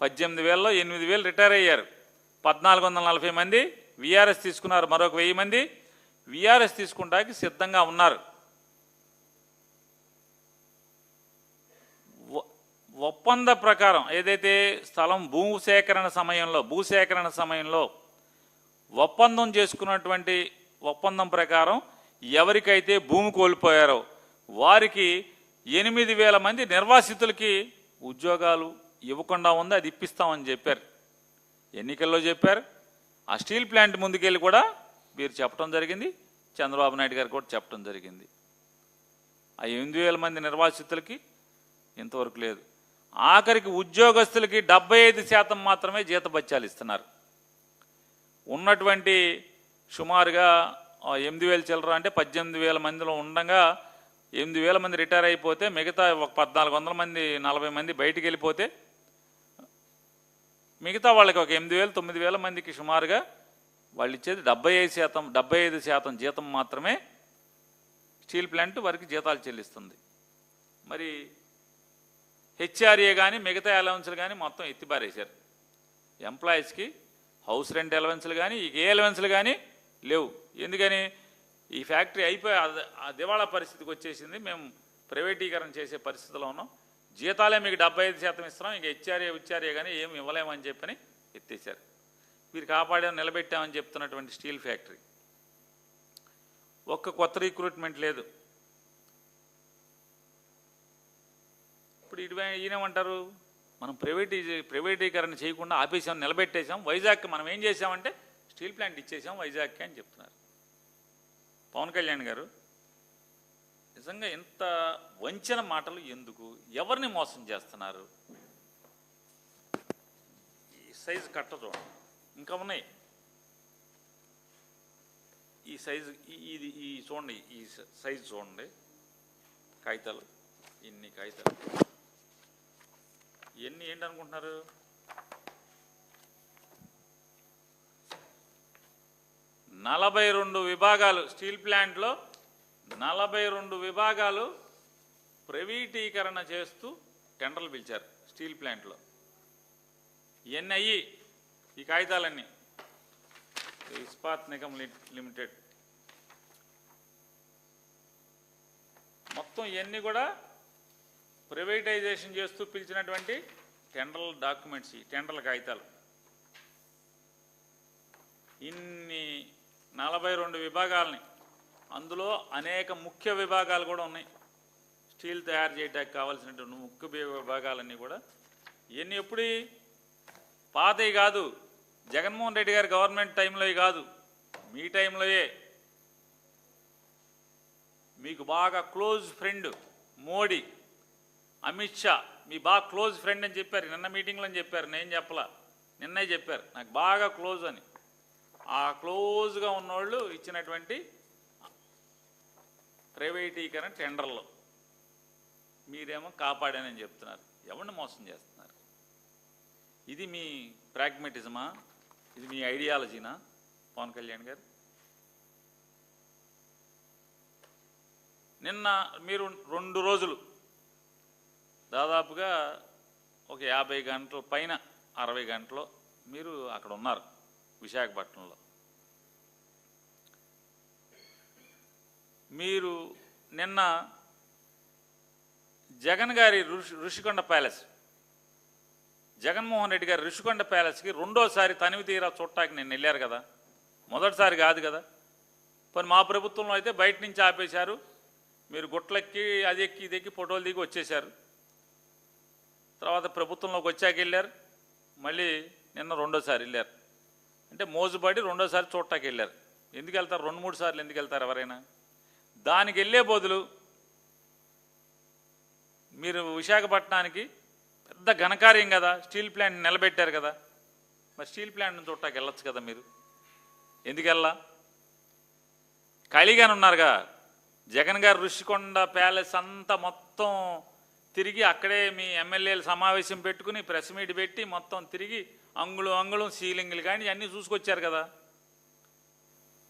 18,000లో 8,000 retire అయ్యారు. 1,440 మంది VRS తీసుకున్నారు. మరొక 1000 మంది విఆర్ఎస్ తీసుకుంటానికి సిద్ధంగా ఉన్నారు. ఒప్పంద ప్రకారం ఏదైతే స్థలం భూసేకరణ సమయంలో ఒప్పందం చేసుకున్నటువంటి ఒప్పందం ప్రకారం ఎవరికైతే భూమి కోల్పోయారో వారికి 8,000 మంది నిర్వాసితులకి ఉద్యోగాలు ఇవ్వకుండా ఉంది, అది ఇప్పిస్తామని చెప్పారు. ఎన్నికల్లో చెప్పారు. ఆ స్టీల్ ప్లాంట్ ముందుకెళ్ళి కూడా మీరు చెప్పడం జరిగింది, చంద్రబాబు నాయుడు గారు కూడా చెప్పడం జరిగింది. ఆ 8,000 మంది నిర్వాసితులకి ఇంతవరకు లేదు. ఆఖరికి ఉద్యోగస్తులకి 75% మాత్రమే జీతభత్యాలు ఇస్తున్నారు. ఉన్నటువంటి సుమారుగా 8,000 చిల్లర అంటే 18,000 మందిలో ఉండగా 8,000 మంది రిటైర్ అయిపోతే మిగతా ఒక 1,400 మంది 40 మంది బయటికి వెళ్ళిపోతే మిగతా వాళ్ళకి ఒక 8,000 9,000 మందికి సుమారుగా వాళ్ళు ఇచ్చేది 75% జీతం మాత్రమే స్టీల్ ప్లాంట్ వారికి జీతాలు చెల్లిస్తుంది. మరి హెచ్ఆర్ఏ కానీ మిగతా అలవెన్స్లు కానీ మొత్తం ఎత్తిపారేశారు. ఎంప్లాయీస్కి హౌస్ రెంట్ అలవెన్స్లు కానీ ఏ అలవెన్స్లు కానీ లేవు. ఎందుకని ఈ ఫ్యాక్టరీ అయిపోయి ఆ దివాళా పరిస్థితికి వచ్చేసింది. మేము ప్రైవేటీకరణ చేసే పరిస్థితిలో ఉన్నాం. జీతాలే మీకు 75% ఇస్తున్నాం, ఇంకా హెచ్ఆర్ఏ కానీ ఏమి ఇవ్వలేమని చెప్పని ఎత్తేసారు. మీరు కాపాడామని నిలబెట్టామని చెప్తున్నటువంటి స్టీల్ ఫ్యాక్టరీ ఒక్క కొత్త రిక్రూట్మెంట్ లేదు. ఇప్పుడు ఈయనేమంటారు, మనం ప్రైవేటీకరణ చేయకుండా ఆపేసాం, నిలబెట్టేసాం. వైజాగ్కి మనం ఏం చేసామంటే స్టీల్ ప్లాంట్ ఇచ్చేసాం వైజాగ్కి అని చెప్తున్నారు. పవన్ కళ్యాణ్ గారు నిజంగా ఇంత వంచన మాటలు ఎందుకు? ఎవరిని మోసం చేస్తున్నారు? ఈ సైజు కట్ట చూడండి, ఇంకా ఉన్నాయి. ఈ సైజు ఈ చూడండి, ఈ సైజు చూడండి. కాగితాలు, ఇన్ని కాగితాలు, ఇవన్నీ ఏంటనుకుంటున్నారు? నలభై 42 విభాగాలు స్టీల్ ప్లాంట్లో 42 విభాగాలు ప్రైవేటీకరణ చేస్తూ టెండర్లు పిలిచారు స్టీల్ ప్లాంట్లో. ఇవన్నీ అయ్యి ఈ కాగితాలన్నీ ఇస్పాత్ నిగమ్ లిమిటెడ్ మొత్తం ఇవన్నీ కూడా ప్రైవేటైజేషన్ చేస్తూ పిలిచినటువంటి టెండర్ల డాక్యుమెంట్స్, ఈ టెండర్ల కాగితాలు. ఇన్ని 42 విభాగాలని, అందులో అనేక ముఖ్య విభాగాలు కూడా ఉన్నాయి. స్టీల్ తయారు చేయడానికి కావాల్సినటువంటి ముఖ్య విభాగాలన్నీ కూడా ఇవన్నీ ఎప్పుడు పాతవి కాదు, జగన్మోహన్ రెడ్డి గారి గవర్నమెంట్ టైంలో కాదు, మీ టైంలోయే. మీకు బాగా క్లోజ్ ఫ్రెండ్ మోడీ, అమిత్ షా మీ బాగా క్లోజ్ ఫ్రెండ్ అని చెప్పారు. నిన్న మీటింగ్లో అని చెప్పారు, నేను చెప్పలా, నిన్నే చెప్పారు నాకు బాగా క్లోజ్ అని. ఆ క్లోజ్గా ఉన్నోళ్ళు ఇచ్చినటువంటి ప్రైవేటీకరణ టెండర్లో మీరేమో కాపాడానని చెప్తున్నారు. ఎవరిని మోసం చేస్తున్నారు? ఇది మీ ప్రాగ్మెటిజమా? ఇది మీ ఐడియాలజీనా పవన్ కళ్యాణ్ గారు? నిన్న మీరు 2 రోజులు దాదాపుగా ఒక 50 గంటల పైన 60 గంటలు మీరు అక్కడ ఉన్నారు విశాఖపట్నంలో. మీరు నిన్న జగన్ గారి ఋషికొండ ప్యాలెస్, జగన్మోహన్ రెడ్డి గారి ఋషికొండ ప్యాలెస్కి రెండోసారి తనివి తీరా చూడటానికి నేను వెళ్ళారు కదా, మొదటిసారి కాదు కదా. మరి మా ప్రభుత్వంలో అయితే బయట నుంచి ఆపేశారు, మీరు గుట్లెక్కి అది ఎక్కి ఇది ఎక్కి ఫోటోలు దిగి వచ్చేశారు. తర్వాత ప్రభుత్వంలోకి వచ్చాక వెళ్ళారు, మళ్ళీ నిన్న రెండోసారి వెళ్ళారు. అంటే మోజుబడి రెండోసారి చూడటానికి వెళ్ళారు. ఎందుకు వెళ్తారు? 2-3 సార్లు ఎందుకు వెళ్తారు ఎవరైనా? దానికి వెళ్ళే బదులు మీరు విశాఖపట్నానికి పెద్ద ఘనకార్యం కదా, స్టీల్ ప్లాంట్ నిలబెట్టారు కదా, మరి స్టీల్ ప్లాంట్ని చూడటానికి వెళ్ళొచ్చు కదా మీరు. ఎందుకు వెళ్ళా? ఖాళీగానే ఉన్నారుగా. జగన్ గారు ఋషికొండ ప్యాలెస్ అంతా మొత్తం తిరిగి అక్కడే మీ ఎమ్మెల్యేలు సమావేశం పెట్టుకుని ప్రెస్ మీట్ పెట్టి మొత్తం తిరిగి అంగుళం సీలింగులు కానీ అన్నీ చూసుకొచ్చారు కదా,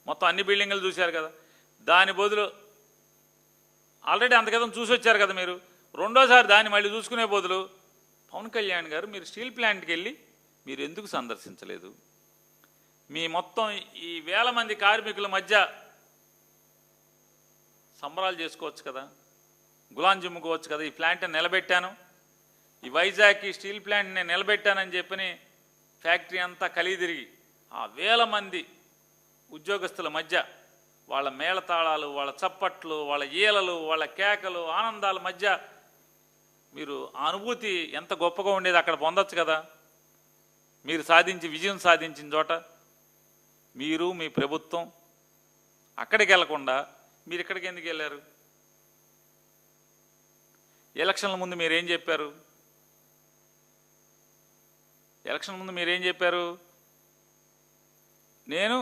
మొత్తం అన్ని బిల్డింగులు చూశారు కదా. దాని బదులు ఆల్రెడీ అంతకదం చూసి వచ్చారు కదా మీరు. రెండోసారి దాన్ని మళ్ళీ చూసుకునే బదులు పవన్ కళ్యాణ్ గారు మీరు స్టీల్ ప్లాంట్కి వెళ్ళి మీరు ఎందుకు సందర్శించలేదు? మీ మొత్తం ఈ వేల మంది కార్మికుల మధ్య సంబరాలు చేసుకోవచ్చు కదా, గులాం జిమ్ముకోవచ్చు కదా. ఈ ప్లాంట్ని నిలబెట్టాను, ఈ వైజాగ్ స్టీల్ ప్లాంట్ నేను నిలబెట్టానని చెప్పని ఫ్యాక్టరీ అంతా కలిదిరిగి ఆ వేల మంది ఉద్యోగస్తుల మధ్య వాళ్ళ మేళతాళాలు, వాళ్ళ చప్పట్లు, వాళ్ళ ఈలలు, వాళ్ళ కేకలు, ఆనందాల మధ్య మీరు ఆ అనుభూతి ఎంత గొప్పగా ఉండేది అక్కడ పొందొచ్చు కదా. మీరు విజయం సాధించిన చోట మీరు మీ ప్రభుత్వం అక్కడికి వెళ్లకుండా మీరు ఇక్కడికి ఎందుకు వెళ్ళారు? ఎలక్షన్ల ముందు మీరేం చెప్పారు? ఎలక్షన్ ముందు మీరేం చెప్పారు? నేను